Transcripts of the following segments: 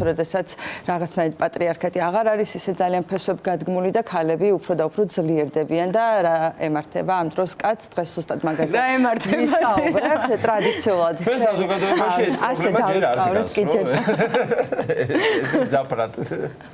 როდესაც რაღაცნაირად პატრიარქატი აღარ არის ისე ძალიან ფესვებ გადგმული და ქალები უფრო და უფრო ძლიერდებიან და რა ემართება ამ დროს კაცს დღეს ზუსტად მაგაზე ვისაუბრებთ ტრადიციულად ასე დავისწავლეთ კი ჯერ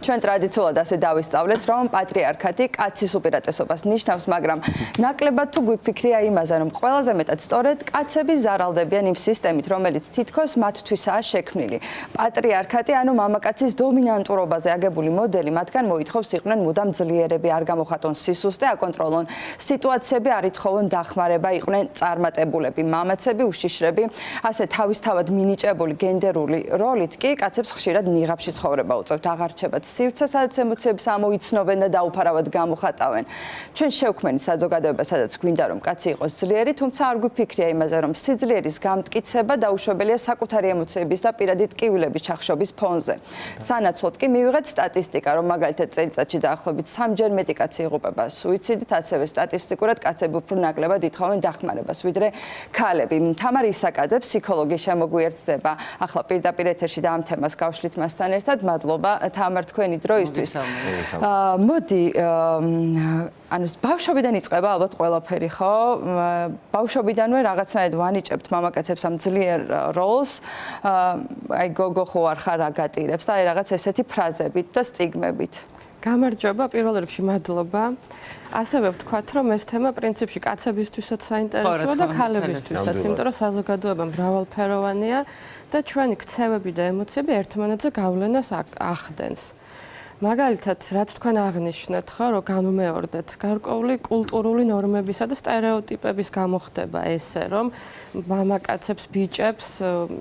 ჩვენ ტრადიციულად ასე დავისწავლეთ რომ პატრიარქატი კაცის უპირატესობას ნიშნავს მაგრამ ნაკლებად თუ გვიფიქრია იმაზე რომ ყველაზე მეტად სწორედ კაცები ზარალდებიან იმ სისტემით რომელიც თითქოს მათთვისაა შექმნილი პატრიარქატი ანუ მამაკაცის დომინანტურობაზე აგებული მოდელი მათგან მოითხოვს იყვნენ მუდამ ძლიერები არ გამოხატონ სისუსტე აკონტროლონ სიტუაციები არ ითხოვონ დახმარება იყვნენ წარმატებულები მამაცები უშიშრები ასე თავისთავად მინიჭებული გენდერული როლით კი კაცებს ხშირად ნიღაბში ცხოვრება უწევთ აღარჩებათ სივრცე სადაც ემოციებს ამოიცნობენ და დაუფარავად გამოხატავენ ჩვენ შევქმნით საზოგადოება სადაც გვინდა რომ კაცი იყოს ძლიერი თუმცა არ გვიფიქრია იმაზე რომ სიძლიერის გამტკიცება დაუშვებელია საკუთარი ემოციების და პირადი ტკივილების ჩახშობის ფონზე სანაცვლოდ კი მივიღეთ სტატისტიკა რომ მაგალითად წელიწადში დაახლოებით 3-ჯერ მეტი კაცი იღუპება სუიციდით ასევე სტატისტიკურად კაცები უფრო ნაკლებად ითხოვენ დახმარებას ვიდრე ქალები თამარ ისაკაძე ფსიქოლოგი შემოგვიერთდება ახლა პირდაპირ ეთერში და ამ თემას გავშლით მასთან ერთად მადლობა თამარ თქვენი დროისთვის მოდი ანუ ბავშვობიდან იწყება ალბათ ყველაფერი ხო ბავშვობიდანვე რაღაცნაირად ვანიჭებთ მამაკაცებს ამ ძლიერ როლს აი გოგო ხო არ ხარ აგატირებს და აი რაღაც ესეთი ფრაზებით და სტიგმებით გამარჯობა პირველ რიგში მადლობა ასევე ვთქვათ რომ ეს თემა პრინციპში კაცებისთვისაც საინტერესოა და ქალებისთვისაც იმიტომ რომ საზოგადოება მრავალფეროვანია და ჩვენი ქცევები და ემოციები ერთმანეთზე გავლენას ახდენს მაგალითად, რაც თქვენ აღნიშნეთ, ხო, რომ განუმეორდეთ გარკვეული კულტურული ნორმებისა და სტერეოტიპების გამოხდება ესე, რომ მამაკაცებს, ბიჭებს,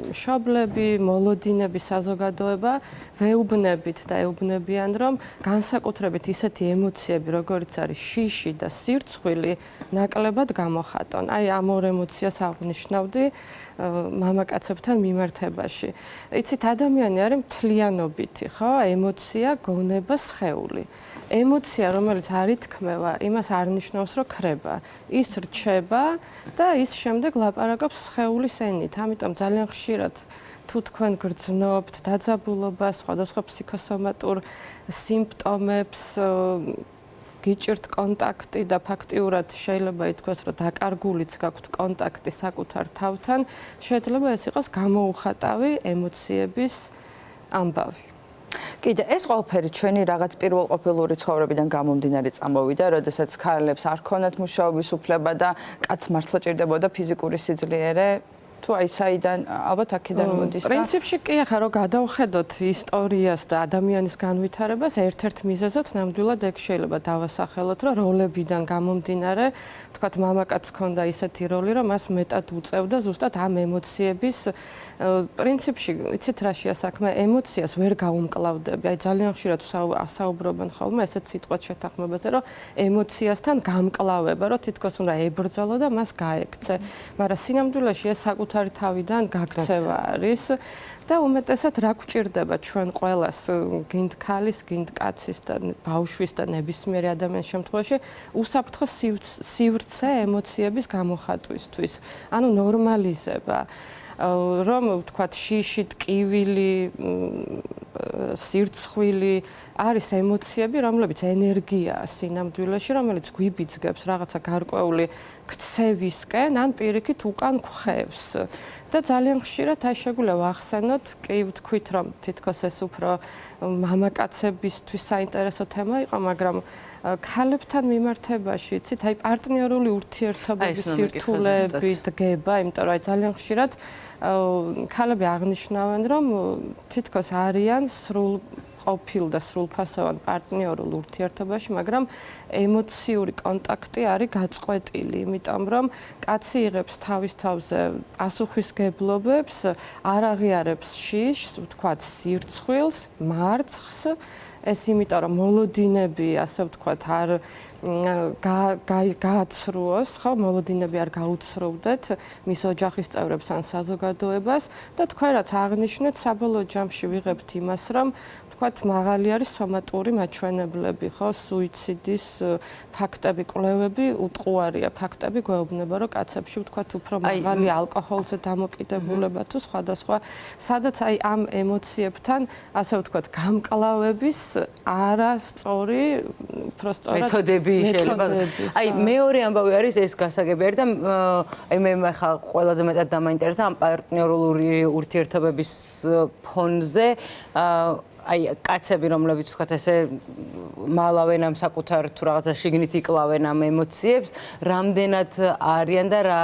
მშობლები, მოლოდინები საზოგადოება ვეუბნებით და ეუბნებიან, რომ განსაკუთრებით ისეთი ემოციები, როგორიც არის შიში და სირცხვილი, ნაკლებად გამოხატონ. აი, ამ ორ ემოციას აღნიშნავდი მამაკაცებთან მიმართებაში. იცით, ადამიანი არის მთლიანობითი, ხო? ემოცია, გონება, სხეული. ემოცია, რომელიც არ ითქმევა, იმას არ ნიშნავს, რომ ქრება. ის რჩება და ის შემდეგ ლაპარაკობს სხეულის ენით. ამიტომ ძალიან ხშირად თუ თქვენ გრძნობთ დაძაბულობას, სხვადასხვა ფსიქოსომატურ სიმპტომებს, გიჭირთ კონტაქტი და ფაქტიურად შეიძლება ითქვას, რომ დაკარგულიც გაქვთ კონტაქტი საკუთარ თავთან, შეიძლება ეს იყოს გამოუხატავი ემოციების ამბავი. კიდე ეს ყველაფერი ჩვენი რაღაც პირველყოფილური ცხოვრებიდან გამომდინარე წამოვიდა, როდესაც ქალებს არ ქონათ მუშაობის უფლება და კაცს მართლა ჭირდებოდა ფიზიკური სიძლიერე. თუ აი საიდან ალბათ აქედან მოდის და პრინციპში კი ახლა რომ გადავხედოთ ისტორიას და ადამიანის განვითარებას ერთ-ერთ მიზეზად ნამდვილად ეგ შეიძლება დავასახელოთ რომ როლებიდან გამომდინარე თქვათ მამაკაცს ჰქონდა ისეთი როლი რომ მას მეტად უწევდა ზუსტად ამ ემოციების პრინციპში იცით რა შეასაქმე ემოციას ვერ გაუმკლავდები აი ძალიან ხშირად ასაუბრობენ ხოლმე ესეთ სიტყვას შეთანხმებაზე რომ ემოციასთან გამკლავება რომ თითქოს უნდა ებრძოლო და მას გაექცე მაგრამ სინამდვილეში ეს საკუთარი თავიდან გაქცევა არის და უმეტესად რა გვჭირდება ჩვენ ყველას გინდ ქალის, გინდ კაცის და ბავშვის და ნებისმიერი ადამიანის შემთხვევაში უსაფრთხო სივრცე ემოციების გამოხატვისთვის. ანუ ნორმალიზება რომ ვთქვათ შიში, ტკივილი, სირცხვილი არის ემოციები, რომლებიც ენერგიაა სინამდვილეში, რომელიც გვიბიძგებს რაღაცა გარკვეული ქცევისკენ, ან პირიქით უკან გვხევს. და ძალიან ხშირად აი შეგვიძლია ვახსენოთ, კი ვთქვით, რომ თითქოს ეს უფრო მამაკაცებისთვის საინტერესო თემა იყო, მაგრამ ქალებთან მიმართებაში, იცით, აი პარტნიორული ურთიერთობების სირთულეები დგება, იმიტომ რომ აი ძალიან ხშირად ქალები აღნიშნავენ, რომ თითქოს არიან სრულ ყოფილ და სრულფასოვან პარტნიორულ ურთიერთობაში, მაგრამ ემოციური კონტაქტი არის გაწყვეტილი, იმიტომ რომ კაცი იღებს თავის თავზე პასუხისგებლობებს, არ აღიარებს შიშს, ვთქვათ, სირცხვილს, მარცხს, ეს იმიტომ რომ მოლოდინები, ასე ვთქვათ, არ გააცრუოს, ხო, მოლოდინები არ გაუცროვდეთ მის ოჯახის წევრებს ან საზოგადოებას და თქვენ რაც აღნიშნეთ, საბოლოო ჯამში ვიღებთ იმას, რომ თქვათ მაღალი არის სომატური მაჩვენებლები, ხო, სუიციდის ფაქტები, კვლევები უტყუარია ფაქტები გვეუბნება, რომ კაცებში ვთქვათ უფრო მაღალი ალკოჰოლზე დამოკიდებულება თუ სხვადასხვა, სადაც აი ამ ემოციებთან, ასე ვთქვათ, გამკლავების არასწორი, უბრალოდ მეთოდები შეიძლება. აი მეორე ამბავი არის ეს გასაგები არის და აი მე ხა ყველაზე მეტად დამაინტერესა ამ პარტნიორული ურთიერთობების ფონზე აი კაცები რომლებიც ვთქვათ ესე მალავენ ამ საკუთარ თუ რაღაცა შიგნით იკლავენ ამ ემოციებს, რამდენად არიან და რა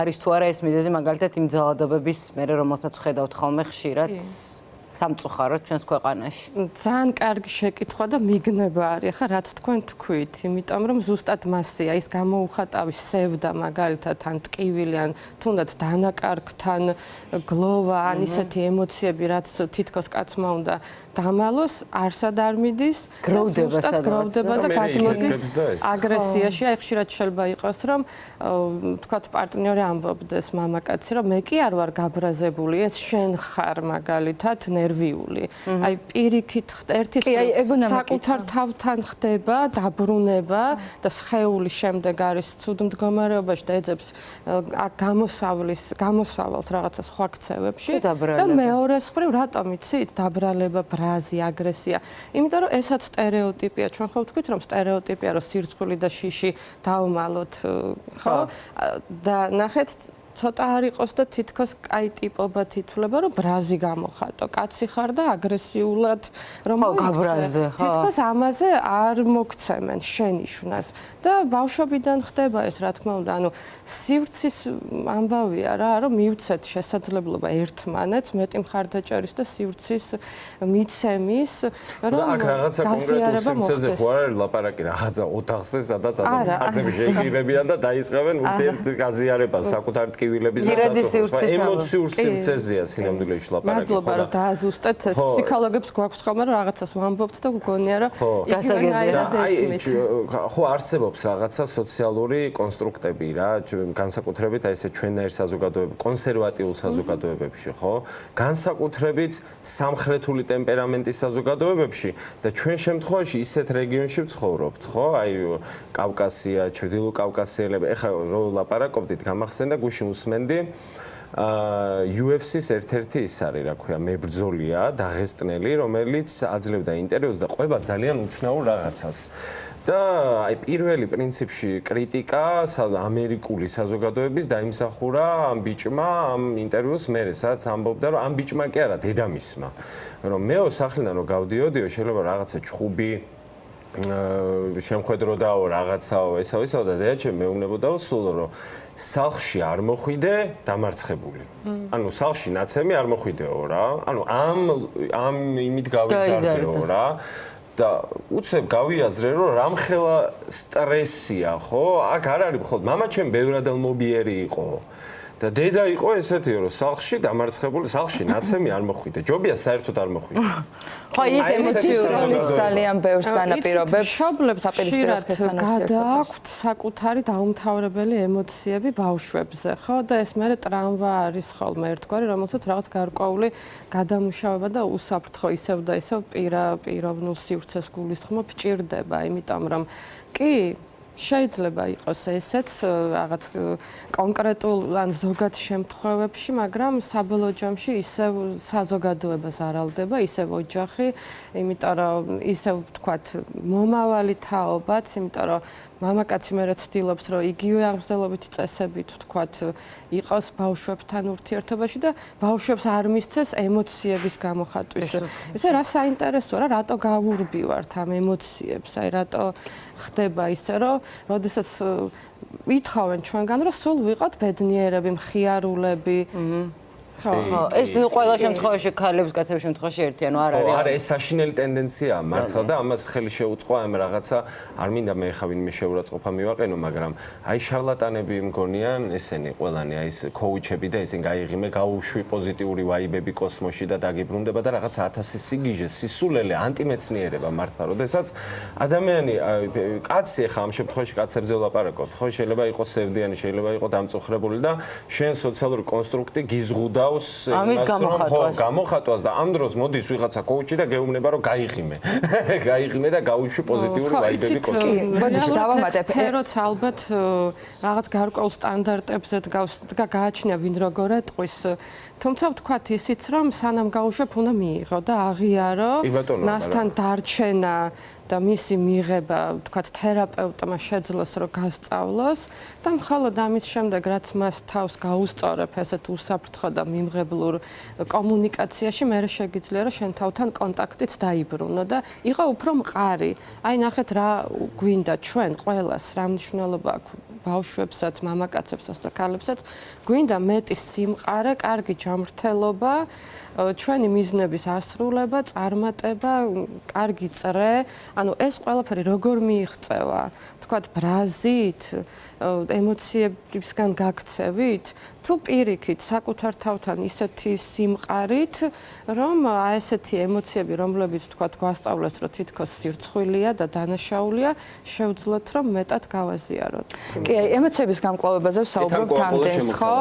არის თუ არა ეს მიზეზი მაგალითად იმ ძალადობების მერე რომელსაც ვხედავთ ხოლმე ხშირად სამწუხაროდ ჩვენს ქვეყანაში. ძალიან კარგი შეკითხვა და მიგნება არის. ხა რაც თქვენ თქვით, იმიტომ რომ ზუსტად მასია ის გამოუხატავი სევდა მაგალითად ან ტკივილი ან თუნდაც დანაკარგთან გლოვა ან ისეთი ემოციები რაც თითქოს კაცმა უნდა დამალოს, არსად არ მიდის, გროვდება და გადმოდის აგრესიაში. აი ხშირად შეიძლება იყოს რომ თქვათ პარტნიორი ამბობდეს მამაკაცი რომ მე კი არ ვარ გაბრაზებული, ეს შენ ხარ მაგალითად ნერვიული. აი პირიქით ერთის საკუთარ თავთან ხდება დაბრუნება და სხეულის შემდეგ არის ცუდ მდგომარეობაში და ეძებს გამოსავალს რაღაცა სხვა ქცევებში და მეორეს მხრივ რატომ იცით დაბრალება, ბრაზი, აგრესია. იმიტომ რომ ესაც სტერეოტიპია. ჩვენ ხო ვთქვით რომ სტერეოტიპია რომ სირცხული და შიში დავმალოთ, ხო? და ნახეთ ცოტა არ იყოს და თითქოს კაი ტიპობა თითვლება რომ ბრაზი გამოხატო. კაცი ხარ და აგრესიულად რომ მოიქცე. თითქოს ამაზე არ მოგცემენ შენიშვნას და ბავშვობიდან ხდება ეს რა თქმა უნდა. ანუ სივრცის ამბავია რა, რომ მივცეთ შესაძლებლობა ერთმანეთს მეტი მხარდაჭერის და სივრცის მიცემის, რომ აქ რაღაცა კონკრეტულ სივრცეზე ხო არ არის ლაპარაკი რაღაცა ოთახზე, სადაც ადამიანები შეიკრიბებიან და დაიწყებენ ურთიერთ გაზიარებას საკუთარ ემოციურ სივრცეზეა სინამდვილეში ლაპარაკი. მადლობა რომ დააზუსტეთ ეს ფსიქოლოგებს გვაქვს ხოლმე რომ რაღაცას ვამბობთ და გგონია რომ იგივენაირად ესმით. ხო არსებობს რაღაცა სოციალური კონსტრუქტები რა, განსაკუთრებით აი ესე ჩვენნაირ საზოგადოებებში, კონსერვატიულ საზოგადოებებში, ხო? განსაკუთრებით სამხრეთული ტემპერამენტის საზოგადოებებში და ჩვენ შემთხვევაში ისეთ რეგიონში ვცხოვრობთ, ხო? აი კავკასია, ჩრდილო კავკასიელები. ეხლა რო ლაპარაკობდით, გამახსენდა გუშინ უსმენდი UFC-ს ერთ-ერთი ის არის, რა ქვია, მებრძოლია, დაღესტნელი, რომელიც აძლევდა ინტერვიუს და ყვება ძალიან უცნაურ რაღაცას. და აი პირველი პრინციპში კრიტიკა ამერიკული საზოგადოების დაიმსახურა ამ ბიჭმა ამ ინტერვიუს მერე, სადაც ამბობდა, რომ ამ ბიჭმა კი არა, დედამისმა, რომ მეო სახლიდან რო გავდიოდიო, შეიძლება რაღაცა ჩხუბი შემხედროდაო რაღაცაო ესავ და დედაჩემ მეუბნებოდაო სულ რომ სახლში არ მოხვიდე დამარცხებული. ანუ სახლში ნაცემი არ მოხვიდეო რა. ანუ ამ იმით გავიზარდეო რა. და უცებ გავიაზრე რომ რამხელა სტრესია, ხო? აქ არ არის მხოლოდ მამაჩემ ბევრად მობიერი იყო. და დედა იყო ესეთი რომ სახლში დამარცხებული, სახლში ნაცემი არ მოხვიდე. ჯობია საერთოდ არ მოხვიდე. ხო, ის ემოციური ძალიან ბევრს განაპირობებს. მშობლებს აპირისპირებასთან გადააქვთ საკუთარი დაუმთავრებელი ემოციები ბავშვებზე, ხო? და ეს მერე ტრამვა არის ხოლმე ერთგვარი, რომელსაც რაღაც გარკვეული გადამუშავება და უსაფრთხო ისევ და ისევ პიროვნულ სივრცეს გულისხმობ ჭირდება, იმიტომ რომ კი შეიძლება იყოს ესეც რაღაც კონკრეტულ ან ზოგად შემთხვევებში, მაგრამ საბოლოო ჯამში ისევ საზოგადოებას არალდება, ისევ ოჯახი, იმიტომ რომ ისევ ვთქვათ მომავალი თაობაც, იმიტომ რომ მამაკაცი მერე ცდილობს, რომ იგივე აღმზრდელობითი წესებით ვთქვათ იყოს ბავშვებთან ურთიერთობაში და ბავშვებს არ მისცეს ემოციების გამოხატვის. ესე რა საინტერესოა რა, რატო გავურბივართ ამ ემოციებს, აი რატო ხდება ისე, რომ როდესაც ვითხოვენ ჩვენგან, რომ სულ ვიყოთ ბედნიერები, მხიარულები. ეს ყველა შემთხვევაში ქალებს კაცების შემთხვევაში ერთი ანუ არ არის. არა, ეს საშინელი ტენდენციაა მართლა და ამას ხელი შეუწყვა ამ რაღაცა არ მინდა მე ხა ვინმე შეურაცხყოფა მივაყენო, მაგრამ აი შარლატანები მგონიან ესენი ყველანი აი ეს კოუჩები და ესენ გაიღიმე გაუშვი პოზიტიური ვაიბები კოსმოსში და დაგიბრუნდება და რაღაცა 1000 სიგიჟე, სისულელე, ანტიმეცნიერება მართლა, როდესაც ადამიანი კაცი ხა ამ შემთხვევაში კაცებზე ვლაპარაკობ, ხო შეიძლება იყოს სევდიანი, შეიძლება იყოს დამწუხრებული და შენ სოციალური კონსტრუქტი გიზღუდავს ამის გამოხატვას და ამ დროს მოდის ვიღაცა კოუჩი და გეუბნება რომ გაიღიმე. გაიღიმე და გაუშვი პოზიტიური ვაიბები კოსმოსში. დავამატებ. ფეროც ალბათ რაღაც გარკვეულ სტანდარტებზე დგავს და გააჩნია ვინ როგორ ეტყვის. თუმცა ვთქვათ ისიც რომ სანამ გაუშვებ უნდა მიიღო და აღიარო მასთან დარჩენა და მისი მიღება, ვთქვათ, თერაპევტმა შეძლოს რომ გასწავლოს და მხოლოდ ამის შემდეგ რაც მას თავს გაუსწორებ ესეთ უსაფრთხო და მიმღებლურ კომუნიკაციაში, მე შეგიძლია რომ შენ თავთან კონტაქტიც დაიბრუნო და იყო უფრო მყარი. აი ნახეთ რა გვინდა ჩვენ ყველას, რა მნიშვნელობა აქვს ბავშვებსაც, მამაკაცებსაც და ქალებსაც, გვინდა მეტი სიმყარე, კარგი ჯანმრთელობა, ჩვენი მიზნების ასრულება, წარმატება, კარგი წრე, ანუ ეს ყველაფერი როგორ მიიღწევა, თქვათ ბრაზით, ემოციებისგან გაქცევით, თუ პირიქით საკუთარ თავთან ისეთი სიმყარით, რომ ესეთი ემოციები, რომლებიც თქვათ გვასწავლეს, რომ თითქოს სირცხვილია და დანაშაულია, შევძლოთ რომ მეტად გავაზიაროთ. კი, ემოციების გამკლავებაზე ვსაუბრობთ ამდენს, ხო?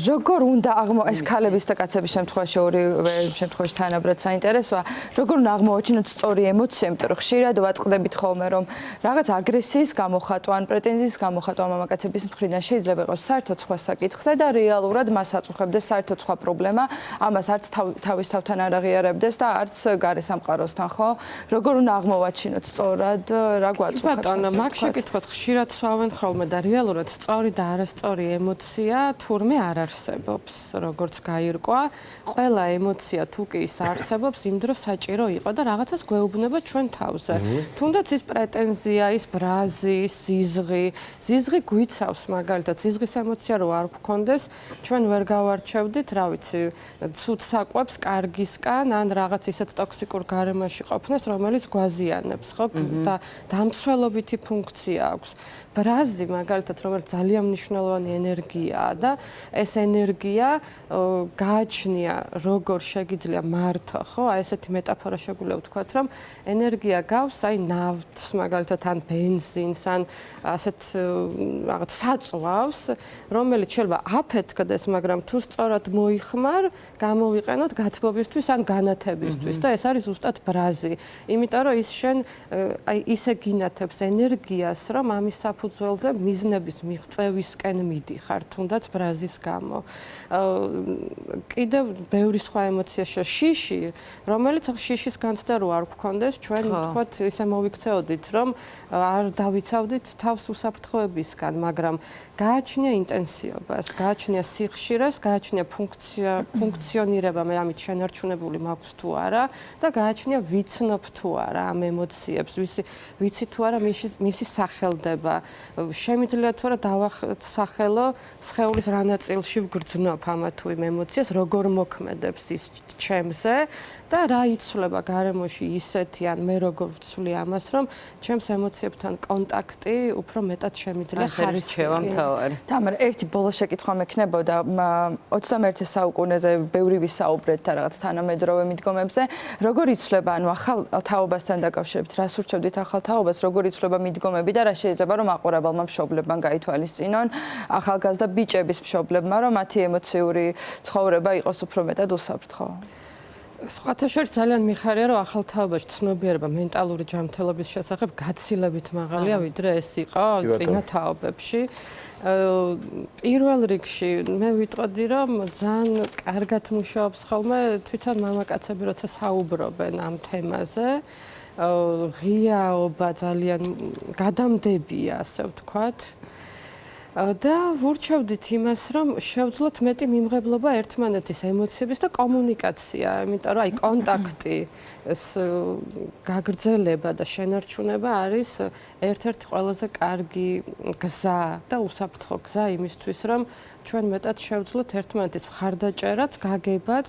როგორ უნდა ეს ქალების და კაცების შემთხვევაში ორივე შემთხვევაში თანაბრად საინტერესოა, როგორ უნდა აღმოაჩინოთ სწორი ემოცია, იმიტომ რომ ხშირად ვაწყდებით ხოლმე რომ რაღაც აგრესიის გამოხატვა ან პრეტენზიის გამოხატვა მამაკაცების მხრიდან შეიძლება იყოს საერთოდ სხვა საკითხზე და რეალურად მას აწუხებდეს საერთოდ სხვა პრობლემა, ამას არც თავის თავთან არ აღიარებდეს და არც გარე სამყაროსთან, ხო? როგორ უნდა აღმოვაჩინოთ სწორად, რა გვაწუხებს? ბატონო, მაგ შეკითხვას ხშირად სვავენ ხოლმე და რეალურად სწორი და არასწორი ემოცია თურმე არ არსებობს, როგორც გაირკვა. ყველა ემოცია თუ კი ის არსებობს, იმ დროს საჭირო იყო და რაღაცას გვეუბნება ჩვენ თავზე. თუნდაც ის პრეტენზია, ის ბრაზი, ის ზიზღი გვიცავს მაგალითად, ზიზღის ემოცია რო არ გქონდეს, ჩვენ ვერ გავარჩევდით, რა ვიცი, ცუდ საკვებს კარგისკან, ან რაღაც ისეთ ტოქსიკურ გარემოში ყოფნას, რომელიც გვაზიანებს, ხო? და დამცველობითი ფუნქცია აქვს. ბრაზი მაგალითად, რომელიც ძალიან მნიშვნელოვანი ენერგიაა და ეს ენერგია გააჩნია როგორ შეგიძლია მართო, ხო? აი ესეთი მეტაფორა შეგვიძლია ვთქვათ, რომ ენერგია გავს აი ნავთს, მაგალითად ან ბენზინს, ან ასეთ რაღაც საწვავს, რომელიც შეიძლება აფეთქდეს, მაგრამ თუ სწორად მოიხმარ, გამოვიყენოთ გათბობისთვის ან განათებისთვის და ეს არის ზუსტად ბრაზი. იმიტომ რომ ის შენ აი ისე გინათებს ენერგიას, რომ ამის საფუძველზე მიზნების მიღწევისკენ მიდიხარ, თუნდაც ბრაზის გამო. კიდევ ბევრი სხვა ემოცია შიში, რომელიც შიშის განცდა რო არ გქონდეს, ჩვენ ვთქვათ, ისე მოვიქცეოდით, რომ არ დავიცავდით თავს უსაფრთხოებისგან, მაგრამ გააჩნია ინტენსიობას, გააჩნია სიხშირეს, გააჩნია ფუნქციონირება, მე ამით შენარჩუნებული მაქვს თუ არა და გააჩნია ვიცნობ თუ არა ამ ემოციებს, ვიცი თუ არა მისი სახელდება. შემიძლია თუ არა დავასახელო სხეულის რა ნაწილში ვგრძნობ ამა თუ იმ ემოციას, როგორ მოქმედებს ის ჩემზე და რა იცვლება გარემოში ისეთი ან მე როგორ ვცვლი ამას, რომ ჩემს ემოციებთან კონტაქტი უფრო მეტად შემიძლია ხარისხი. თამარ, ერთი ბოლო შეკითხვა მექნებოდა 21 საუკუნეზე ბევრი ვისაუბრეთ და რაღაც თანამედროვე მიდგომებზე, როგორ იცვლება, ანუ ახალ თაობასთან დაკავშირებით, რას ურჩევდით ახალ თაობას, როგორ იცვლება მიდგომები და რა შეიძლება რომ მაყურებელმა მშობლებმა გაითვალისწინონ ახალგაზრდა ბიჭების მშობლებმა, რომ მათი ემოციური ცხოვრება იყოს უფრო მეტად უსაფრთხო. სხვათა შორის ძალიან მიხარია, რომ ახალ თაობაში ცნობიერება მენტალური ჯანმრთელობის შესახებ გაცილებით მაღალია, ვიდრე ეს იყო წინა თაობებში. პირველ რიგში მე ვიტყოდი, რომ ძალიან კარგად მუშაობს ხოლმე თვითონ მამაკაცები, როცა საუბრობენ ამ თემაზე. ღიაობა ძალიან გადამდებია, ასე ვთქვათ. და ვურჩევდით იმას, რომ შევძლოთ მეტი მიმღებლობა ერთმანეთის ემოციების და კომუნიკაცია, იმიტომ რომ აი კონტაქტი, ეს გაგრძელება და შენარჩუნება არის ერთ-ერთი ყველაზე კარგი გზა და უსაფრთხო გზა იმისთვის, რომ ჩვენ მეტად შევძლოთ ერთმანეთის მხარდაჭერაც, გაგებაც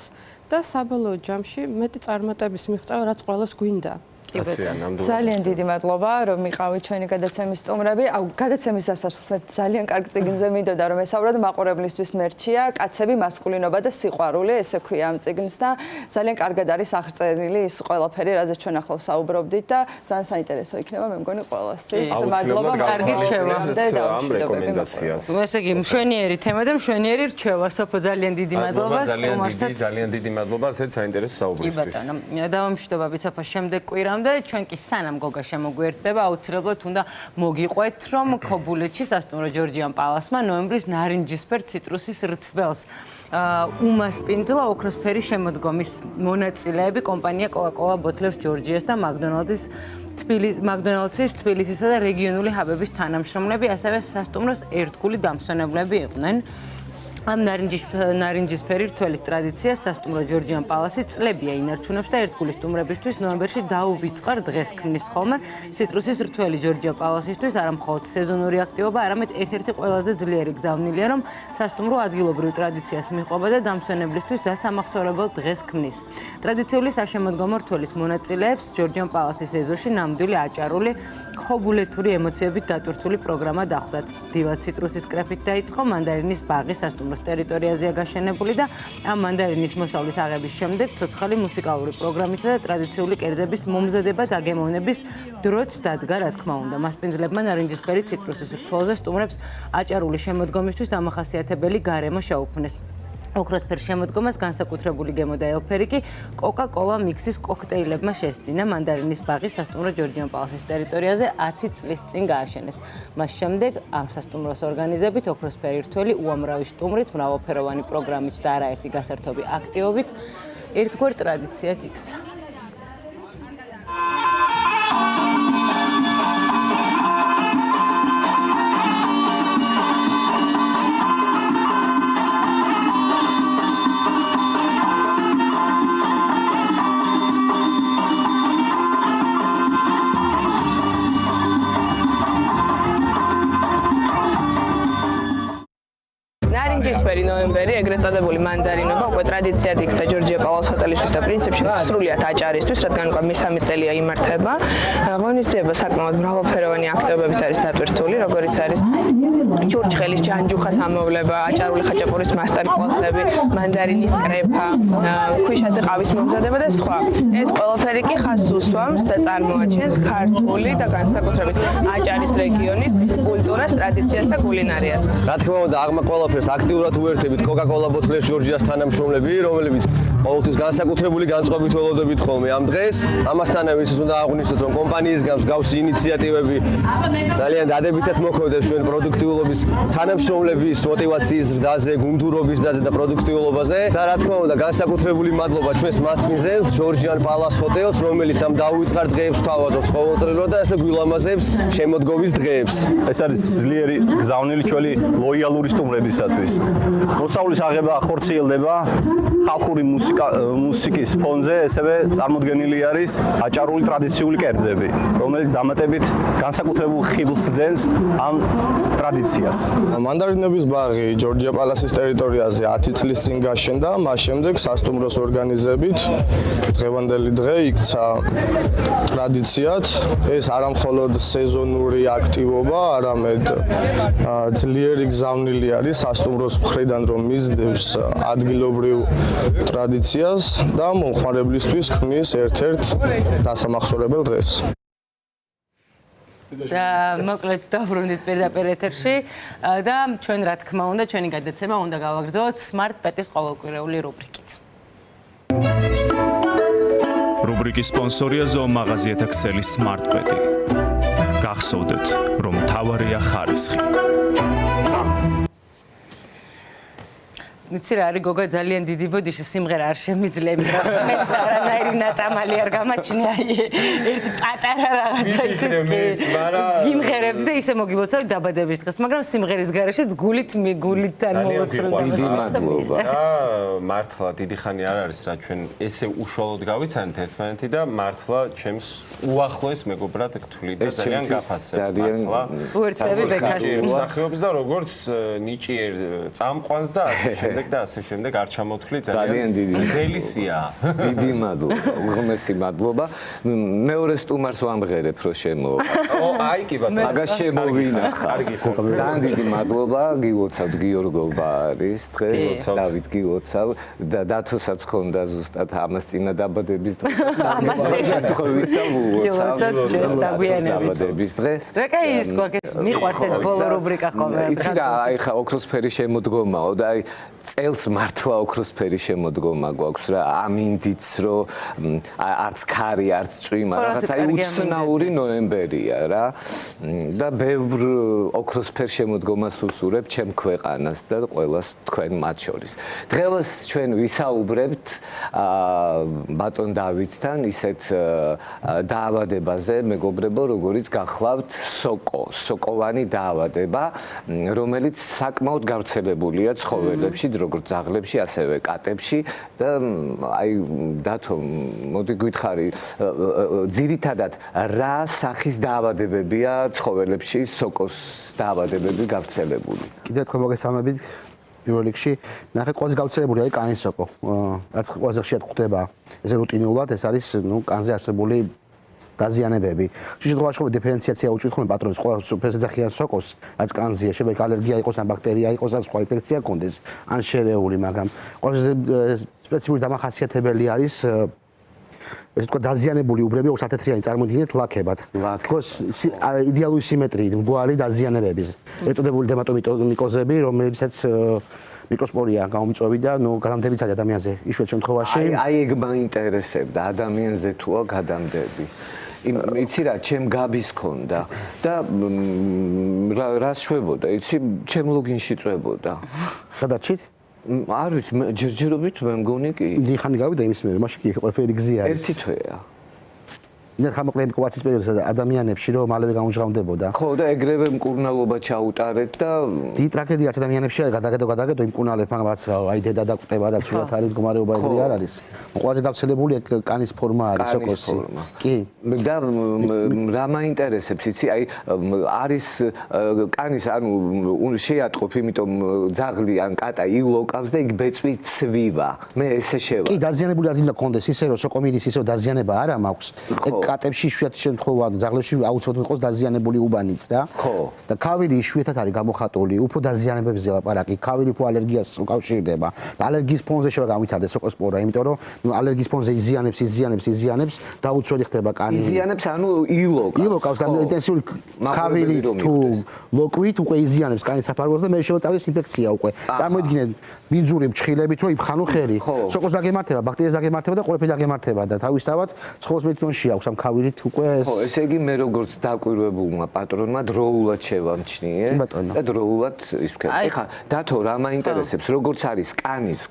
და საბოლოო ჯამში მეტი წარმატების მიღწევა, რაც ყველას გვინდა. ძალიან დიდი მადლობა, რომ მიყავით ჩვენი გადაცემის სტუმრები. გადაცემის დასასრულს ძალიან კარგი წიგნზე მინდოდა რომ ესაუბროთ მაყურებლისთვის მერჩია, კაცები, მასკულინობა და სიყვარული, ესე ქვია ამ წიგნს და ძალიან კარგად არის აღწერილი ის ყველაფერი, რაზეც ჩვენ ახლა ვსაუბრობდით და ძალიან საინტერესო იქნება მე მგონი ყველასთვის. მადლობა, კარგი რჩევა და ამ რეკომენდაციას. ესე იგი, მშვენიერი თემა და მშვენიერი რჩევა. სოფო ძალიან დიდი მადლობა სტუმარსაც. ძალიან დიდი მადლობა ასეთ საინტერესო საუბრისთვის. კი ბატონო, დავამშვიდობებით სოფო შემდეგ კვირამ და ჩვენ კი სანამ გოგა შემოგვიერთდება, აუცილებლად უნდა მოგიყვეთ, რომ ქობულეთში სასტუმრო ჯორჯიან პალასმა ნოემბრის ნარინჯისფერ ციტრუსის რთველს უმასპინძლა ოქროსფერი შემოდგომის მონაწილეები კომპანია Coca-Cola Bottlers Georgias და McDonald's-ის თბილისისა და რეგიონული ჰაბების თანამშრომლები, ასევე სასტუმროს ერთგული დამსვენებლები იყვნენ. ამ ნარინჯისფერი რთველის ტრადიციას სასტუმრო ჯორჯიან პალასი წლებია ინარჩუნებს და ერთგული სტუმრებისთვის ნოემბერში დაუვიწყარ დღეს ქმნის ხოლმე ციტრუსის რთველი ჯორჯია პალასისთვის არა მხოლოდ სეზონური აქტივობა, არამედ ერთ-ერთი ყველაზე ძლიერი გზავნილია, რომ სასტუმრო ადგილობრივ ტრადიციას მიჰყვება და დამსვენებლისთვის დასამახსოვრებელ დღეს ქმნის. ტრადიციული საშემოდგომო რთველის მონაწილეებს ჯორჯიან პალასის ეზოში ნამდვილი აჭარული ქობულეთური ემოციებით დატვირთული პროგრამა დახვდათ. დილა ციტრუსის კრეფით დაიწყო მანდარინის ბაღი სასტუმრო ტერიტორიაზეა გაშენებული და ამ მანდარინის მოსავლის აღების შემდეგ ცოცხალი მუსიკალური პროგრამისა და ტრადიციული კერძების მომზადება და გემოვნების დროც დადგა, რა თქმა უნდა. მასპინძლებმა ნარინჯისფერი ციტრუსის რთველზე სტუმრებს აჭარული შემოდგომისთვის დამახასიათებელი გარემო შეუქმნეს. ოქროსფერ შემოდგომას განსაკუთრებული გემო და ელფერი კი Coca-Cola მიქსის კოქტეილებმა შესწინა. მანდარინის ბაღი სასტუმრო ჯორჯიან პალასის ტერიტორიაზე 10 წლის წინ გააშენეს. მას შემდეგ ამ სასტუმროს ორგანიზებით ოქროსფერი რთველი უამრავი სტუმრით, მრავალფეროვანი პროგრამით და არაერთი გასართობი აქტივობით ერთგვარ ტრადიციად იქცა. ნარინჯისფერი ნოემბერი, ეგრეთ წოდებული მანდარინობა უკვე ტრადიციად იქცა ჯორჯია პალას ჰოტელისთვის და პრინციპში სრულიად აჭარისთვის, რადგან უკვე მესამე წელია იმართება. ღონისძიება საკმაოდ მრავალფეროვანი აქტივობებით არის დატვირთული, როგორიც არის ჭურჭხელის ჯანჯუხას ამოვლება, აჭარული ხაჭაპურის მასტერკლასები, მანდარინის კრეფა, ქვიშაზე ყავის მომზადება და სხვა. ეს ყველაფერი კი ხაზს უსვამს და წარმოაჩენს ქართული და განსაკუთრებით აჭარის რეგიონის კულტურას, ტრადიციას და კულინარიას. რა თქმა უნდა, აღმა ყველაფერს აქტიურად უერთებით Coca-Cola Bottlers Georgias თანამშრომლები, რომლებიც ყოველთვის განსაკუთრებული განწყობით ველოდებით ხოლმე ამ დღეს. ამასთანავე ის უნდა აღვნიშნოთ, რომ კომპანიის მსგავსი ინიციატივები ძალიან დადებითად მოხვედრებს ჩვენ პროდუქტიულობის თანამშრომლების მოტივაციის ზრდაზე, გუნდურობის ზრდაზე და პროდუქტიულობაზე. და რა თქმა უნდა, განსაკუთრებული მადლობა ჩვენს მასპინძელს, Georgian Palace Hotels, რომელიც ამ დაუვიწყარ დღეებს თავაზობს ყოველწლიურად და ესე გვილამაზებს შემოდგომის დღეებს. ეს არის ძლიერი გზავნილი ჩვენი ლოიალური სტუმრებისათვის. მოსავლის აღება ხორციელდება ხალხური მუსიკის ფონზე, ესევე წარმოდგენილი არის აჭარული ტრადიციული კერძები, რომელიც დამატებით განსაკუთრებულ ხიბლს ძენს ამ ტრადიციას. მანდარინების ბაღი ჯორჯია პალასის ტერიტორიაზე 10 წლის წინ გაშენდა, მას შემდეგ სასტუმროს ორგანიზებით დღევანდელი დღე იქცა ტრადიციად. ეს არა მხოლოდ სეზონური აქტივობა, არამედ ძლიერი გზავნილი არის სასტუმროს მხრიდან, რომ მისდევს ადგილობრივ ტრადიციას და მომხმარებლისთვის ქმნის ერთ-ერთ დასამახსოვრებელ დღეს. და მოკლედ დავბრუნდით პირდაპირ ეთერში და ჩვენ რა თქმა უნდა ჩვენი გადაცემა უნდა გავაგრძელოთ Smart Pet-ის ყოველკვირეული რუბრიკით. რუბრიკის სპონსორია ზოომაღაზიათა ქსელი Smart Pet-ი. გახსოვდეთ, რომ მთავარია ხარისხი. იცი რა არის გოგა ძალიან დიდი ბოდიში სიმღერა არ შემიძლია იმიტომ რომ მე არანაირი ნაწამალი არ გამაჩნია ერთი პატარა რაღაცა იცი გიმღერებდი და ისე მოგილოცავდი დაბადების დღეს მაგრამ სიმღერის გარეშეც გულიდან მოვოცროდი დიდი მადლობა მართლა დიდი ხანი არ არის რა ჩვენ ესე უშუალოდ გავიცანით ერთმანეთი და მართლა ჩემს უახლოეს მეგობრად გთვლი და ძალიან გაფასებ მართლა უერთდები ბექას სახეობს და როგორც ნიჭიერ წამყვანს და ასე შემდეგ და ასე შემდეგ არ ჩამოთვლი ძალიან დიდი ძელისია დიდი მადლობა უღმესი მადლობა მეორე სტუმარს ვამღერებ რომ შემოვა აი კი ბატონო მაგას შემოვინახა ძალიან დიდი მადლობა გილოცავთ გიორგობა არის დღეს დავით გილოცავ და დათოსაც ხონდა ზუსტად ამას წინა დაბადების დღე ამასეთხოვით და ვულოცავ დაბადების დღეს რა კაი ის გვაქვს მიყვარს ეს ბოლო რუბრიკა ხოლმე იცი რა აი ხა ოქროსფერი შემოდგომაო და აი წელს მართლა ოქროსფერი შემოდგომა გვაქვს რა ამინდიც რომ არც ქარი არც წვიმა რაღაც აი უცნაური ნოემბერია რა და ბევრ ოქროსფერ შემოდგომას უსურებ ჩემ ქვეყანას და ყველას თქვენ მათ შორის დღეს ჩვენ ვისაუბრებთ ბატონ დავითთან ისეთ დაავადებაზე მეგობრებო როგორიც გახლავთ სოკოვანი დაავადება რომელიც საკმაოდ გავრცელებულია ცხოველებში როგორც ძაღლებში, ასევე კატებში და აი დათო, მოდი გითხარი, ძირითადად რა სახის დაავადებებია ცხოველებში სოკოს დაავადებები გავრცელებული? კიდევ ერთხელ მოგესალმებით პირველ რიგში, ნახეთ ყველაზე გავრცელებული არის კანის სოკო. რაც ყველაზე ხშირად გვხვდება, ესე რუტინულად ეს არის, კანზე არსებული დაზიანებები. შემთხვევაში ხომ დიფერენციაცია უჭირთ ხოლმე პატრონის ყველა ფესეძახიან სოკოს, რაც კანზია, შეიძლება ალერგია იყოს, ან ბაქტერია იყოს, ან სხვა ინფექცია კონდეს, ან შერეული, მაგრამ ყველაზე სპეციფიკური დამახასიათებელი არის ესე თქვა დაზიანებული უბნები, როგორც ათეთრიანი წარმოიდგინეთ ლაქებად. თქოს იდეალური სიმეტრიით მგვარი დაზიანებების. ეწოდებული დერმატომიკოზები, რომლებიცაც მიკროსპორია გამომწვევი და გადამდებიც არის ადამიანზე. იშვიათ შემთხვევაში აი ეგ მაინტერესებდა ადამიანზე თუა გადამდები. იცი რა, ჩემ გაბის ქონდა და რა შვებოდა, იცი, ჩემ ლოგინში წვებოდა. გადარჩით? არ ვიცი, ჯერჯერობით მე მგონი კი. დიდი ხანი გავიდა იმის მერე, მაშინ კი ყველაფერი გზია არის. ერთი თვეა. ნახე ხამოკლები კვაცის პერიოდში ადამიანებში რომ მალევე გამოჟღავდებოდა. ხო და ეგრევე მკურნალობა ჩაუტარეთ და დიდი ტრაგედია ადამიანებში გადაგედო იმ მკურნალებს, მაგრამ რაც აი დედა დაკვდება და ცუდად არის მდგომარეობა ეგრე არ არის. ყველაზე გავრცელებული კანის ფორმა არის სოკოსი. კი. და რა მაინტერესებს, იცი, აი არის კანის ანუ შეატყობ, იმიტომ ძაღლი ან კატა ილოკავს და იქ ბეწვი ცვივა. მე ესე შევა. კი, დაზიანებული არ უნდა კონდეს ისე რომ სოკომიდის ისე დაზიანება არ მაქვს. კატებში იშვიათ შემთხვევა ძაღლებში აუცილებლად იყოს დაზიანებული უბანიც და ხო და ქავილი იშვიათად არის გამოხატული უფრო დაზიანებებზე ლაპარაკი ქავილი უფრო ალერგიას უკავშირდება და ალერგიის ფონზე შეიძლება გამვითარდეს სოკოსპორა იმიტომ რომ ალერგიის ფონზე იზიანებს დაუცველი ხდება კანი იზიანებს ანუ ილოკავს და ინტენსიური ქავილი თუ ლოკვით უკვე იზიანებს კანის საფარველს და მე შემოწავდეს ინფექცია უკვე წარმოიდგინეთ ბინძური მჩხილებით რომ იფხანო ხერი სოკოს დაგემართება ბაქტერიას დაგემართება და ყველაფერი დაგემართება და თავისთავად ცხოველს მეტონში აქვს ამ ქავილით უკვე ხო ესე იგი მე როგორც დაკვირვებულმა პატრონმა დროულად შევამჩნიე და დროულად ის ვქენ ეხლა დათო რა მაინტერესებს როგორც არის კანის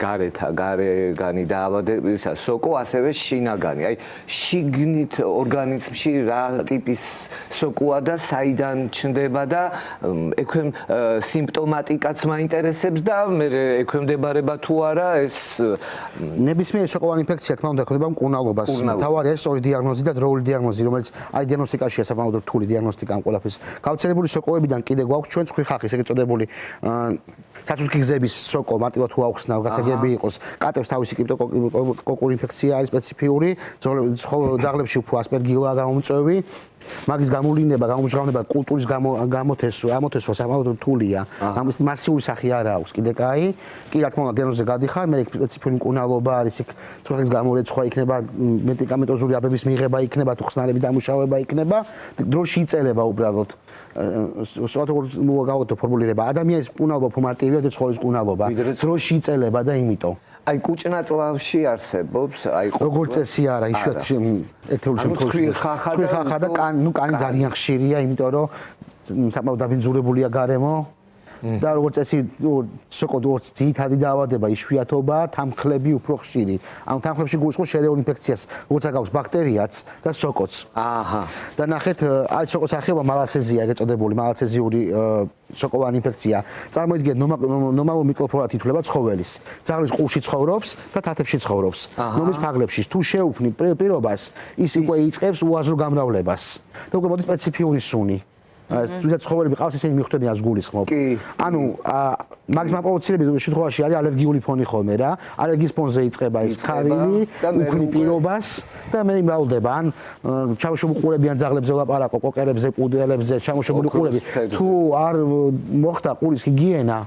გარეგანი დაავადებისა სოკო ასევე შინაგანი აი შიგნით ორგანიზმში რა ტიპის სოკოა და საიდან ჩნდება და ექვემ სიმპტომატიკაც მაინტერესებს და მე ექვემდებარება თუ არა ეს ნებისმიერი სოკოვანი ინფექცია თქმა უნდა ეხება მკურნალობას თავარი არის სწორი დიაგნოზი და დროული დიაგნოზი რომელიც აი დიაგნოსტიკაშია საკმაოდ რთული დიაგნოსტიკა ამ ყველაფრის გავრცელებული სოკოებიდან კიდე გვაქვს ჩვენ ცხვირ ხახის ეგრეთ წოდებული საწუთკი გზების სოკო მარტივად თუ აუხსნა გასაგები იყოს კატებს თავისი კრიპტოკოკული ინფექცია არის სპეციფიური ძაღლებში უფრო ასპერგილოა გამომწვევი მაგის გამოვლინება გამომჟღავნება კულტურის ამოთესვა საკმაოდ რთულია ამის მასიური სახე არ აქვს კიდე კაი კი რა თქმა უნდა დიაგნოზზე გადიხარ მე სპეციფიური მკურნალობა არის იქ ცხოველის გამორეცხვა იქნება მედიკამენტოზული აბების მიღება იქნება თუ ხსნარები დამუშავება იქნება დროში იწელება უბრალოდ სოთორს მოგავდო ფორმულირება ადამიანის მკურნალობა უფრო მარტივია და ცხოველის მკურნალობა დროში იწელება და იმიტომ აი კუჭნაწლავში არსებობს აი როგორც წესი არა იშვიათ ერთეული შემთხვევაში ხახა და კანი ძალიან ხშირია იმიტომ რომ საკმაოდ დაბინძურებულია გარემო და როგორც წესი შოკოლადის ძირითადი დაავადება იშვიათობა, თამხლები უფრო ხშირი. ანუ თამხლებში გულისხმობს შერეულ ინფექციას, როგორც აქვს ბაქტერიაც და სოკოც. აჰა. და ნახეთ, აი სოკოს სახეობა მალაცეზია, ეგეწოდებული მალაცეზიური შოკოვანი ინფექცია. წარმოიდგინეთ, ნორმალურ მიკროფლორად ითვლება ცხოველის. ძაღლის ყურში ცხოვრობს და თათებში ცხოვრობს. ნომის ფაღლებში თუ შეუფნი პირობას, ის უკვე იწყებს უაზრო გამრავლებას. და უკვე მოდის სპეციფიური სუნი. თუნდაც ცხოველები ყავს, ისინი მიხვდები ას გულისხმობ. ანუ მაგის მაპროვოცირების შემთხვევაში არის ალერგიული ფონი ხოლმე რა. ალერგიის ფონზე იწყება ის ხავილი, უქმნი პირობას და მე იმრავლდება. ან ჩამოშობილ ყურები ან ძაღლებზე ვლაპარაკო, კოკერებზე, პუდელებზე, ჩამოშობილი ყურები. თუ არ მოხდა ყურის ჰიგიენა,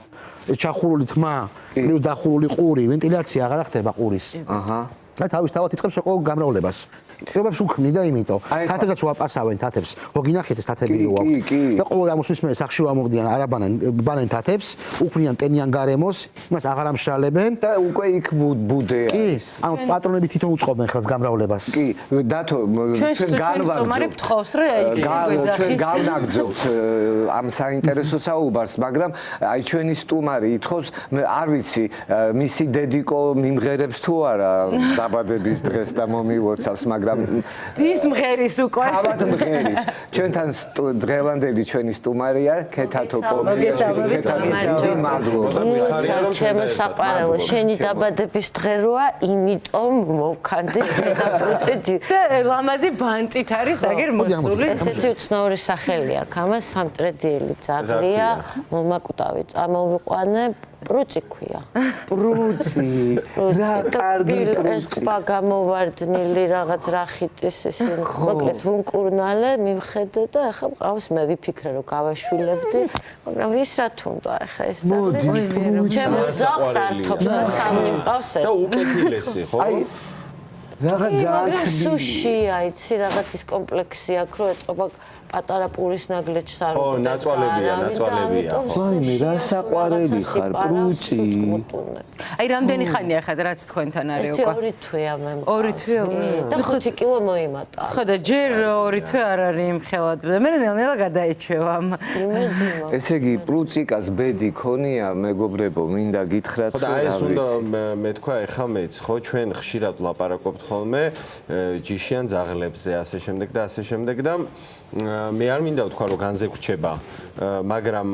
ჩახურული თმა, პლუს დახურული ყური, ვენტილაცია აღარ ხდება ყურის. აჰა. და თავისთავად იწყებს შოკოლადის გამრავლებას. პირობებს უქმნი და იმიტომ თათებსაც ვაპარსავენ თათებს გოგინახეთ ეს თათები რო აქვს და ყოველ ამოსვლის მერე სახში ვამოვდიან არაბანენ თათებს უქმნიან ტენიან გარემოს იმას აღარ ამშრალებენ და უკვე იქ ბუდეა კი ანუ პატრონები თვითონ უწყობენ ხელს გამრავლებას კი დათო ჩვენ განვაგრძობთ ჩვენ გავნაგრძობთ ამ საინტერესო საუბარს მაგრამ აი ჩვენი სტუმარი ითხოვს არ ვიცი მისი დედიკო მიმღერებს თუ არა დაბადების დღეს და მომილოცავს მაგრამ ის მღერის უკვე თავად მღერის ჩვენთან დღევანდელი ჩვენი სტუმარია ქეთათო პომიაშვილი ქეთათო მადლობა ჩემო საყვარელო შენი დაბადების დღე როა იმიტომ მოვქანდი და პრუწიდი და ლამაზი ბანტით არის აგერ მოსული ესეთი უცნაური სახელი აქვს ამას სამტრედიელი ძაღლია მომაკვდავი წამოვიყვანე პრუწი ქვია. პრუწი. რა კარგი ეს ყვა გამოვარდნილი რაღაც რახიტის ისინი. მოკლედ ვუნკურნალე მივხედე და ახლა მყავს მე ვიფიქრე რომ გავაშვილებდი, მაგრამ ვის რა თუნდა ახლა ეს ზაღლი. ჩემო ზაღს ართობს სამი მყავს და უკეთილესი, ხო? აი რაღაც ზაღლი სუშია, იცი რაღაც ის კომპლექსი აქვს რომ ეთყობა პატარა პურის ნაგლეჯს არ ო ნაწვალებია ვაიმე რა საყვარელი ხარ პრუწი აი რამდენი ხანია ხა რაც თქვენთან არის უკვე 2 თვეა მე 2 თვე და 5 კილო მოიმატა ხო და ჯერ 2 თვე არ არის იმხელად და მე ნელ-ნელა გადაეჩევა ესე იგი პრუწიკას ბედი ქონია მეგობრებო მინდა გითხრათ ხო და აი ეს უნდა მე თქვა ეხა მეც ხო ჩვენ ხშირად ვლაპარაკობთ ხოლმე ჯიშიან ძაღლებზე ასე შემდეგ და ასე შემდეგ და მე არ მინდა ვთქვა რომ განზე გვჩება მაგრამ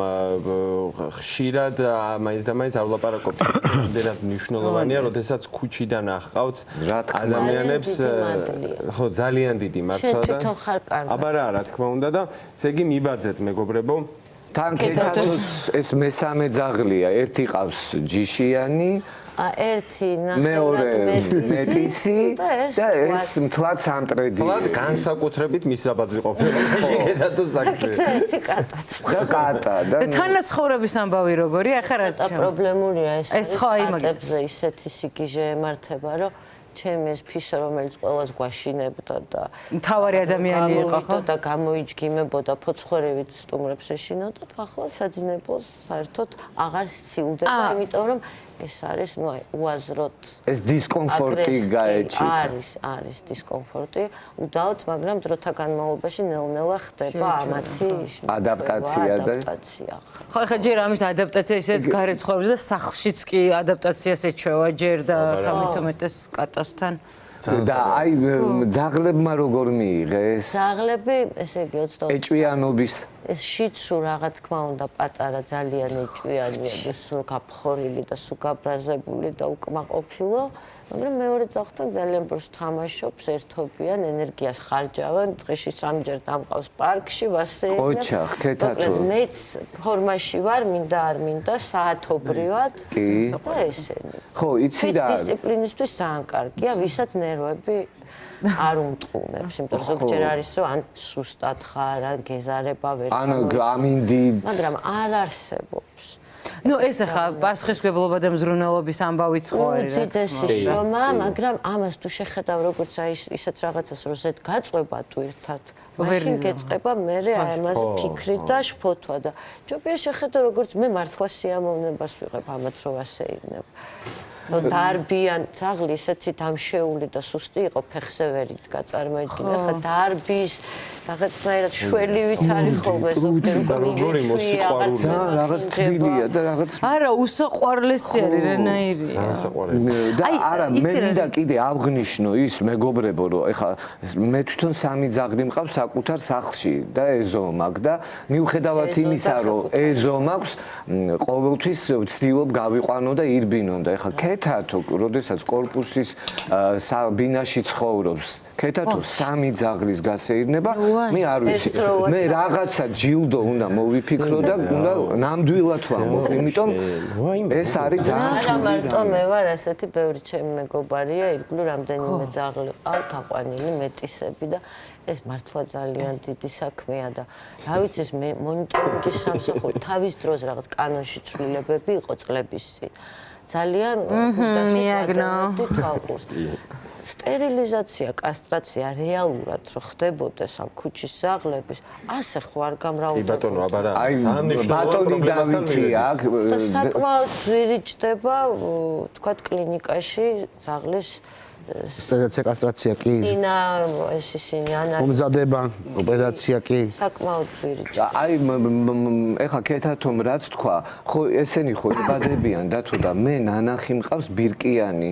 ხშირად მაინც და მაინც არ ვლაპარაკობთ იმდენად მნიშვნელოვანია როდესაც ქუჩიდან ახყავთ ადამიანებს ხო ძალიან დიდი მართლა და აბა რა თქმა უნდა და ესე იგი მიბაძეთ მეგობრებო თან ქეთათოს ეს მესამე ძაღლია ერთი ყავს ჯიშიანი ერთი მეორე მეტისი და ეს მთლად სამტრედი. მთლად განსაკუთრებით მისაბაძი ყოფილა. შეგედათო საქმე. ერთი კატაც. კატა და თანაცხოვრების ამბავი როგორია? ახლა რა პრობლემურია ეს კატებზე ისეთი სიგიჟე ემართება, რომ ჩემი ეს ფიშა რომელიც ყველას გვაშინებდა და მთავარი ადამიანი იყო ხო და გამოიჯგიმებოდა ფოცხვერებით სტუმრებს ეშინოდა და ახლა საძინებელს საერთოდ აღარ სცილდება იმიტომ რომ ეს არის ნუ უაზროდ ეს დისკომფორტი გაეჭით არის დისკომფორტი უდაოდ მაგრამ დროთა განმავლობაში ნელ-ნელა ხდება ამათი ადაპტაცია ხო ახლა ჯერ ამის ადაპტაცია ისეც გარეთ ცხოვრობს და სახლშიც კი ადაპტაციას ეჩვევა ჯერ და ხამით უმეტეს კატასთან და აი ძაღლებმა როგორ მიიღეს ძაღლები ესე იგი 20 ეჭვიანობის ეს შიცუ რა თქმა უნდა პატარა ძალიან ეჭვიანია სულ გაფხორილი და სულ გაბრაზებული და უკმაყოფილო მაგრამ მეორე ძაღლთან ძალიან ბევრს თამაშობს ერთობიან ენერგიას ხარჯავენ დღეში 3-ჯერ დამყავს პარკში ვასეირნებ ოჩახ ქეთათო მეც ფორმაში ვარ მინდა არ მინდა საათობრივად და ესენიც ხო იცი რა დისციპლინისთვის ძალიან კარგია ვისაც ნერვები არ უმტყუნებს, იმიტომ რომ ზოგჯერ არის რომ ან სუსტად ხარ, ან გეზარება ვერ ამინდი მაგრამ არ არსებობს. ნუ ეს ახლა პასუხისმგებლობა და მზრუნველობის ამბავიც ხო არის რა. უდიდესი შრომა, მაგრამ ამას თუ შეხედავ როგორც აი ისეთ რაღაცას რომ ზედ გაწყვება თუ ერთად მაშინ გეწყება მე ამაზე ფიქრი და შფოთვა და ჯობია შეხედო როგორც მე მართლა სიამოვნებას ვიღებ ამათ რომ ასეირნებ. დარბიან ძაღლი ისეთი დამშეული და სუსტი იყო, ფეხზე ვერ იდგა, წარმოიდგინე, ხა დარბის რაღაცნაირად შველივით არის ხოლმე ზოგადად როგორი მოსიყვარულე რაღაც თბილია და რაღაც არა უსაყვარლესი არის რანაირი და არა მე მინდა კიდე აღნიშნო ის მეგობრებო რომ ეხა მე თვითონ სამი ძაღლი მყავს საკუთარ სახლში და ეზო მაქვს და მიუხედავად იმისა რომ ეზო მაქვს ყოველთვის ვცდილობ გავიყვანო და ირბინო და ეხა ქეთათო როდესაც კორპუსის ბინაში ცხოვრობს ქეთათო სამი ძაღლის გასეირნება მე არ ვიცი მე რაღაცა ჯილდო უნდა მოვიფიქრო და უნდა ნამდვილად ვამბობ იმიტომ ეს არის ძალიან არა მარტო მე ვარ ასეთი ბევრი ჩემი მეგობარია ირგვლივ რამდენიმე ძაღლი ყავთ აყვანილი მეტისები და ეს მართლა ძალიან დიდი საქმეა და რა ვიცი ეს მე მონიტორინგის სამსახური თავის დროზე რაღაც კანონში ცვლილებები იყო წლების წინ ძალიან მიაგნო თვალყურს სტერილიზაცია, კასტრაცია რეალურად რო ხდებოდეს ამ ქუჩის ძაღლების, ასე ხო არ გამრავლდება. ბატონო, აბარა. ბატონი დავითი აქ და საკმაოდ ძვირი ჯდება, თქვათ კლინიკაში ძაღლის სტერილიზაცია, კასტრაცია კი. წინა ეს ისინი ანალიზი. მომზადება, ოპერაცია კი. საკმაოდ ძვირი ჯდება. აი ეხა ქეთათომ რაც თქვა, ხო ესენი ხო იბადებიან და თუ და მე ნანახი მყავს ბირკიანი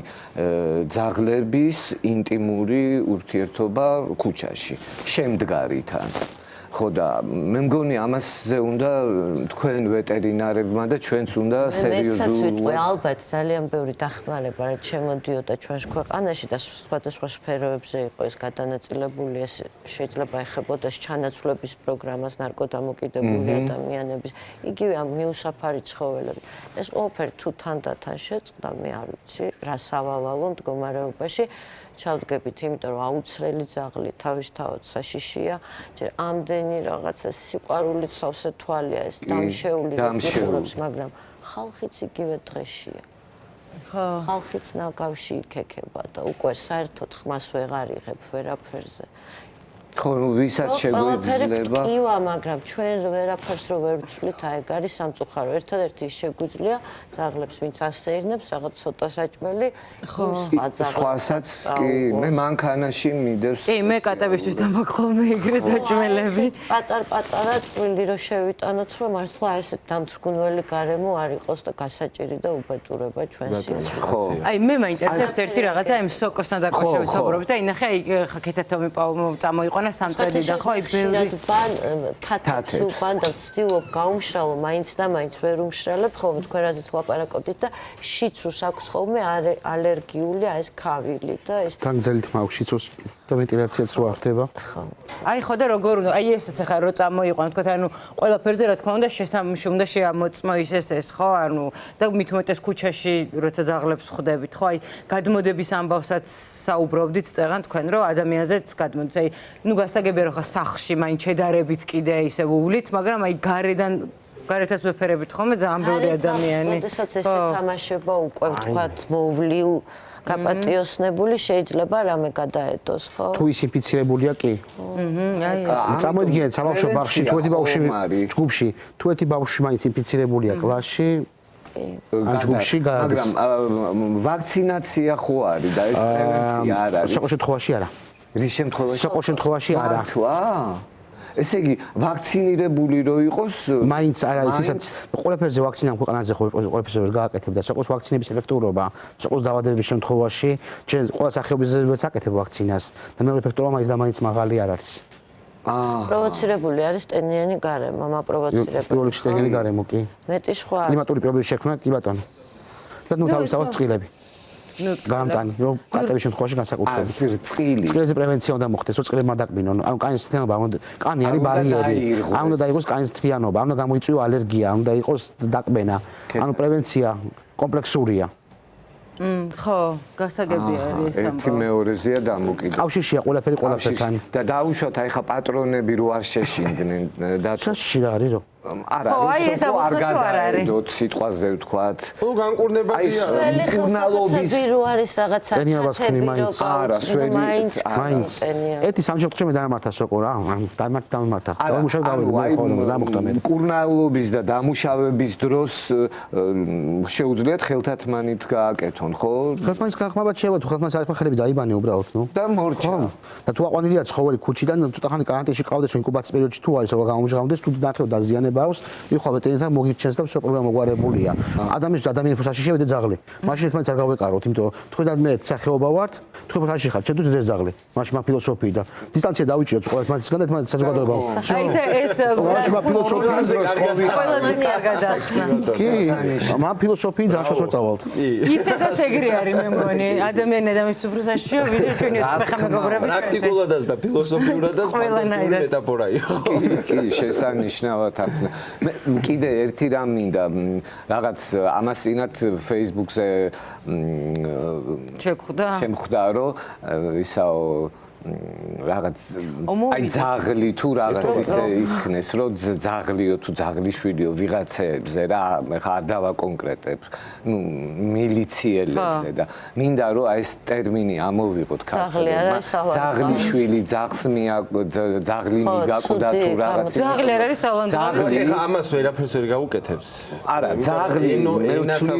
ძაღლების ინტიმური ურთიერთობა ქუჩაში, შემდგარითან. ხო და მე მგონი ამასზე უნდა თქვენ ვეტერინარებმა და ჩვენც უნდა სერიოზულად მეცაც ვიტყვი ალბათ ძალიან ბევრი დახმარება რაც შემოდიოდა ჩვენს ქვეყანაში და სხვადასხვა სფეროებზე იყო ეს გადანაწილებული ეს შეიძლება ეხებოდეს ჩანაცვლების პროგრამას ნარკოდამოკიდებული ადამიანების იგივე ამ მიუსაფარი ცხოველები ეს ყველაფერი თუ თანდათან შეწყდა მე არ ვიცი რა სავალალო მდგომარეობაში ჩავდგებით, იმიტომ რომ აუცრელი ძაღლი თავისთავად საშიშია, ჯერ ამდენი რაღაცა სიყვარულით სავსე თვალია ეს დამშეული რეგულებს, მაგრამ ხალხიც იგივე დღეშია. ხო, ხალხიც ნაგავში იქექება და უკვე საერთოდ ხმას ვეღარ იღებ ვერაფერზე. ხო, ვისაც შეგვიძლია კივა, მაგრამ ჩვენ ვერაფერს რო ვერ ვცვლით, აი ეგ არის სამწუხარო. ერთადერთი შეგვიძლია ძაღლებს, ვინც ასეირნებს, რაღაც ცოტა საჭმელი, სხვა ძაღლებს. სხვასაც კი, მე მანქანაში მიდევს. კი, მე კატებისთვის დამაგხოლმე იგრე საჭმელები. პატარ-პატარა წვილი რო შევიტანოთ, რომ მართლა ესეთ დამწრგუნველი გარემო არ იყოს და გასაჭირი და უბედურება ჩვენ სიმართლეს. ხო. აი მე მაინტერესებს ერთი რაღაცა იმ სოკოსთან დაკავშირებით ვსაუბრობთ და ინახე აი ხეთათომი წამოიყო და სამტრედიდან ხო აი ბევრი თათებს უკან და ვცდილობ გაუმშრალო მაინც და მაინც ვერ უმშრალებ ხოლმე თქვენ რაზეც ლაპარაკობდით და შიცრუს აქვს ხოლმე ალერგიული ეს ქავილი და ეს განგზელით მაქვს შიცრუს და ვენტილაციაც რო არ ხდება ხო აი ხო და როგორ უნდა აი ესეც ახლა რო წამოიყვან თქვა ანუ ყველაფერზე რა თქმა უნდა შესამში უნდა შეამოწმოს ეს ხო ანუ და მით უმეტეს ქუჩაში როცა ძაღლებს ხვდებით ხო აი გადმოდების ამბავსაც საუბრობდით წეგან თქვენ რომ ადამიანზეც გადმოდის აი ნუ გასაგებია რომ ხა სახლში მაინც შედარებით კიდე ისე უვლით მაგრამ აი გარეთაც ვეფერებით ხოლმე ძალიან ბევრი ადამიანი როდესაც ესე თამაშება უკვე ვთქვათ მოვლილ გაპატიოსნებული შეიძლება რამე გადაედოს ხო თუ ის ინფიცირებულია კი აი წამოიდგინეთ საბავშვო ბაღში თუ ერთი ბავშვი ჯგუფში თუ ერთი ბავშვი მაინც ინფიცირებულია კლასში ჯგუფში მაგრამ ვაქცინაცია ხო არის და ეს პრევენცია არ არის სოკო შემთხვევაში არა რის შემთხვევაში სოკო შემთხვევაში არა მართლა ესე იგი ვაქცინირებული რო იყოს მაინც არ არის ისაც ყველაფერზე ვაქცინა ქვეყანაზე ხო ყველაფერზე ვერ გააკეთებ და სოკოს ვაქცინების ეფექტურობა სოკოს დაავადებების შემთხვევაში ჩვენ ყველა სახეობისას აკეთებ ვაქცინას და მეორე ეფექტურობა მაინც და მაინც მაღალი არ არის პროვოცირებული არის ტენიანი გარემო მაპროვოცირებული პირველი ტენიანი გარემო კი მეტი სხვა კლიმატური პირობების შექმნა კი ბატონო და ნუ თავისთავად წყილები გამტანი რომ კატების შემთხვევაში განსაკუთრებით წყლის პრევენცია უნდა მოხდეს რომ წყლები არ დაკბინონ ანუ კანის თიანობა კანი არის ბარიერი არ უნდა დაიღოს კანის თიანობა არ უნდა გამოიწვიოს ალერგია არ უნდა იყოს დაკბენა ანუ პრევენცია კომპლექსურია ხო გასაგებია არის ეს ამბავი ერთი მეორეზეა დამოკიდებული კავშირშია ყველაფერი ყველაფერთან და დაუშვათ აი ხა პატრონები რო არ შეშინდნენ და შეში რა არის რომ არა, არ გადაედოთ სიტყვაზე ვთქვათ. თუ განკურნებადია. მკურნალობის რო არის რაღაცა ტენიაბასქნი მაინც. არა, სვედით. მაინც. ეთი სამშობლოში მე დამართა სოკო რა. დამართა. დამუშავე დავედი მე. მკურნალობის და დამუშავების დროს შეუძლიათ ხელთათმანით გააკეთონ, ხო? ხელთმანის გახმაბად შევა თუ ხელთმანის არის ხელები დაიბანე უბრალოდ, ნუ. და მორჩა. და თუ აყვანილია ცხოველი ქუჩიდან, ცოტა ხანი კარანტინში ყავდეს, ინკუბაციის პერიოდში თუ არის, როგორ გამომჟღავნდეს, თუ დახევ დაზიანება აქვს, მიხვა ვეტერინართან მოგიჩენს და პრობლემა მოგვარებულია. ადამიანის ფოსაში შევიდე ძაღლი. მაშინ ერთმანეთს არ გავეკაროთ, იმიტომ რომ თქვენთან მე სახეობა ვართ, თქვენ ფოსაში ხართ, ჩემთვის ეს ძაღლი. მაშინ მაგ ფილოსოფიიდან. დისტანცია დავიჭიროთ ყოველთმანეთისგან და ერთმანეთს საზოგადოება. აი ეს მაგ ფილოსოფიის დროს ყველაზე კარგად ახსნა. კი, მაგ ფილოსოფიის ძაშოს ვერ წავალთ. ისედაც ეგრე არის მე მგონი, ადამიანის უფროსაში ვიდრე ჩვენი ოთხფეხა მეგობრები. პრაქტიკულადაც და ფილოსოფიურადაც ფანტასტიკური მეტაფორა იყო. კი, შესანიშნავად ახსნა. მე კიდე ერთი რამ მინდა რაღაც ამას წინათ Facebook-ზე შემხვდა რომ ისაო რაღაც აი ძაღლი თუ რაღაც ისე ისხნეს რომ ძაღლიო თუ ძაღლიშვილიო ვიღაცებზე რა ხა არ დავაკონკრეტებ ნუ მილიციელებზე და მინდა რომ აი ეს ტერმინი ამოვიღოთ ქართულად ძაღლიშვილი ძაღს ძაღლი მიგაკვდა თუ რაღაც ძაღლი არ არის სალანძარი ხა ამას ვერაფერს ვერ გაუკეთებს არა ძაღლი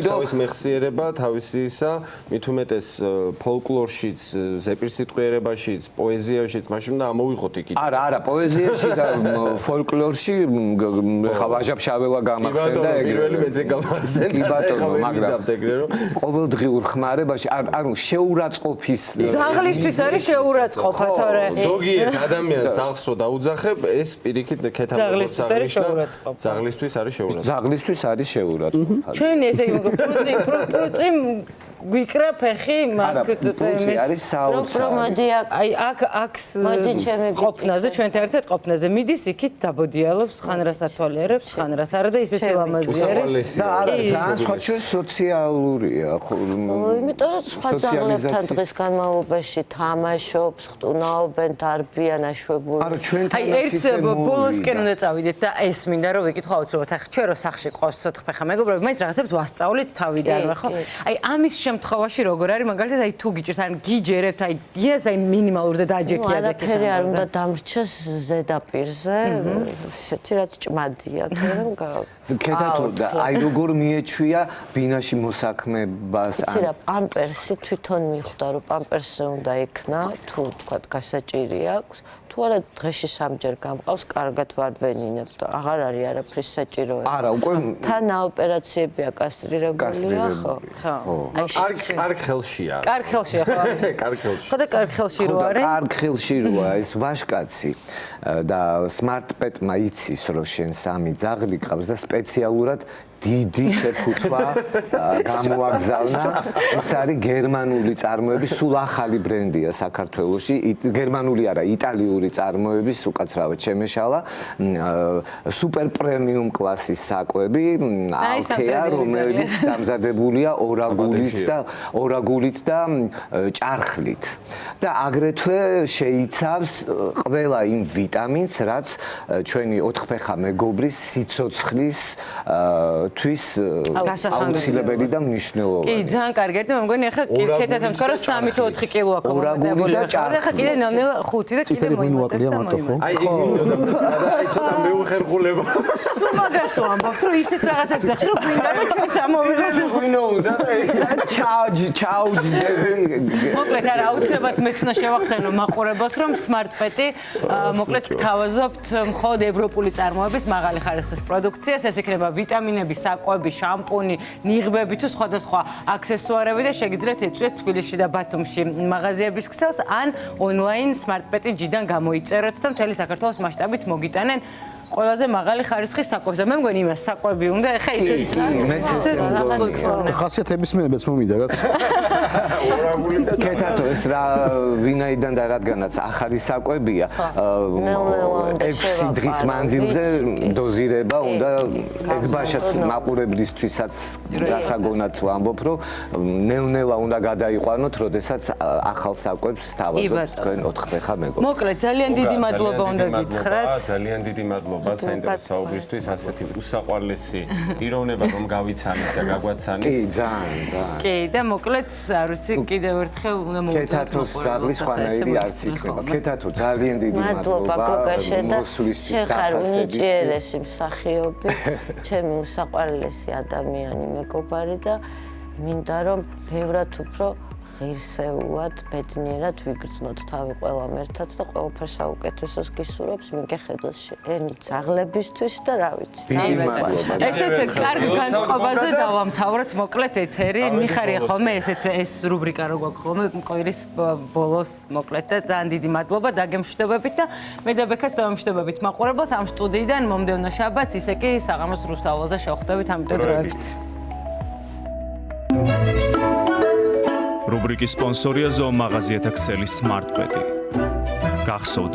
თავის მეხსიერება თავისი ისა მით უმეტეს ფოლკლორშიც ზეპირსიტყვიერებაშიც პოეზიაშიც მაშინ და ამოვიღოთ იქით. არა, პოეზიაში და ფოლკლორში ხა ვაჟა-ფშაველა გამახსენდა ეგრე. პირველი მეძე გამახსენდა და ეხლა ვიზავთ ეგრე რომ ყოველდღიურ ხმარებაში ანუ შეურაცხყოფის ძაღლისთვის არის შეურაცხყოფა თორე ზოგიერთ ადამიანს სახლს რო დაუძახებ ეს პირიქით ქეთამბობს ძაღლისთვის არის შეურაცხყოფა. ძაღლისთვის არის შეურაცხყოფა. ჩვენი ესე პრუცი გვიკრა ფეხი მაგ პრუცი არის საოცარი. აი აქ ყოფნაზე ჩვენთან ერთად ყოფნაზე მიდის იქით დაბოდიალობს ხან რას ათვალიერებს ხან რას არა და ისეთი ლამაზი არის და არა ძალიან სხვა ჩვენ სოციალურია ხო იმიტომ რომ სხვა ძაღლებთან დღეს განმავლობაში თამაშობს ხტუნაობენ დარბიან აშვებული არა ჩვენთან აი ერთ ბოლოსკენ უნდა წავიდეთ და ეს მინდა რომ ვიკითხო აუცილებლად ახლა ჩვენ რო სახში ყავს ოთხფეხა მეგობრები მაინც რაღაცებს ვასწავლეთ თავიდანვე ხო აი ამის შემთხვევაში როგორ არის მაგალითად აი თუ გიჭირთ ან გიჯერებთ აი გიას აი მინიმალურ და დაჯექიათ არაფერი არ უნდა დამრჩეს ზედაპირზე ისეთი რაც ჭმადია თორემ კეთათო და აი როგორ მიეჩვია ბინაში მოსაქმებას ან იცი რა პამპერსი თვითონ მიხვდა რომ პამპერსზე უნდა ექნა თუ თქვა გასაჭირი აქვს თუ არა დღეში სამჯერ გამყავს კარგად ვარბენინებს და აღარ არის არაფრის საჭიროება არა უკვე თან ოპერაციებია კასტრირებულია ხო კარგ ხელშია კარგ ხელშია ხო კარგ ხელში ხო და კარგ ხელში რო არის კარგ ხელში როა ეს ვაჟკაცი და სმარტპეტმა იცის რომ შენ სამი ძაღლი ყავს და სპეციალურად დიდი შეფუთვა გამოაგზავნა ეს არის გერმანული წარმოების სულ ახალი ბრენდია საქართველოში გერმანული არა იტალიური წარმოების უკაცრავად შემეშალა სუპერ პრემიუმ კლასის საკვები ალთეა რომელიც დამზადებულია ორაგულით და ჭარხლით და აგრეთვე შეიცავს ყველა იმ ვიტამინს რაც ჩვენი ოთხფეხა მეგობრის სიცოცხლის თვის აუცილებელი და მნიშვნელოვანი. კი, ძალიან კარგი ერთი მე მგონი ახლა კეთეთამ თქვა რომ 3-4 კილო აქვს ორაგული და ჭარხლი. ახლა კიდე ნელ-ნელა 5 და კიდე მოიმატებს და მოიმატებს. აი იგი აი ცოტა მეუხერხულება. სულ მაგას ვამბობთ რომ ისეთ რაღაცებს ახს რომ გვინდა რომ ჩვენც ამოვიღოთ. გვინდა უნდა და ჩაუჯი მოკლედ არა აუცილებლად მეც უნდა შევახსენო მაყურებელს რომ სმარტპეტი მოკლედ გთავაზობთ მხოლოდ ევროპული წარმოების მაღალი ხარისხის პროდუქციას ეს იქნება ვიტამინები საკვები, შამპუნი, ნიღბები თუ სხვადასხვა აქსესუარები და შეგიძლიათ ეწვიეთ თბილისში და ბათუმში მაღაზიების ქსელს ან ონლაინ სმარტპეტი ჯიდან გამოიწეროთ და მთელი საქართველოს მასშტაბით მოგიტანენ ყველაზე მაღალი ხარისხის საკვებს და მე მგონი იმას საკვები უნდა ეხა ისეთ ხასიათების მეც მომიდა რაც კეთათო ეს რა ვინაიდან და რადგანაც ახალი საკვებია 6 დღის მანძილზე დოზირება უნდა ეგბაშად მაყურებლისთვისაც გასაგონად ვამბობ რომ ნელ-ნელა უნდა გადაიყვანოთ როდესაც ახალ საკვებს თავაზობთ თქვენ ოთხფეხა მეგობრებო მოკლედ ძალიან დიდი მადლობა უნდა გითხრათ ძალიან დიდი მადლობა მადლობა საინტერესო საუბრისთვის, ასეთი უსაყვარლესი პიროვნება რომ გავიცანით და გაგვაცანით. კი, ძალიან. კი, და მოკლედ, არ ვიცი, კიდევ ერთხელ უნდა მოვუწევთ. ქეთათოს ზარლის ხვანაირი არც იქნება. ქეთათო, ძალიან დიდი მადლობა გოგაშე და შეხარ უნიჭიერესი მსახიობი, ჩემი უსაყვარლესი ადამიანი მეგობარი და მინდა რომ ბევრად უფრო ღირსეულად, ბედნიერად ვიგრძნოთ თავი ყველამ ერთად და ყველაფერს საუკეთესოს გისურვებს მიგეხედოს შენი ძაღლებისთვის და რა ვიცი. ესეც კარგ განწყობაზე დავამთავროთ, მოკლედ ეთერი. მიხარია ხოლმე ეს რუბრიკა რო გვაქვს ხოლმე კვირის ბოლოს მოკლედ და ძალიან დიდი მადლობა დაგემშვიდობებით და მე და ბექას დავამშვიდობებით მაყურებელს ამ სტუდიიდან მომდევნო შაბათს, ისე კი საღამოს რუსთაველზე შევხვდებით ამიტომ დროებით. რუბრიკის სპონსორია ზოომაღაზიათა ქსელი Smart Bet. გახსოვდეთ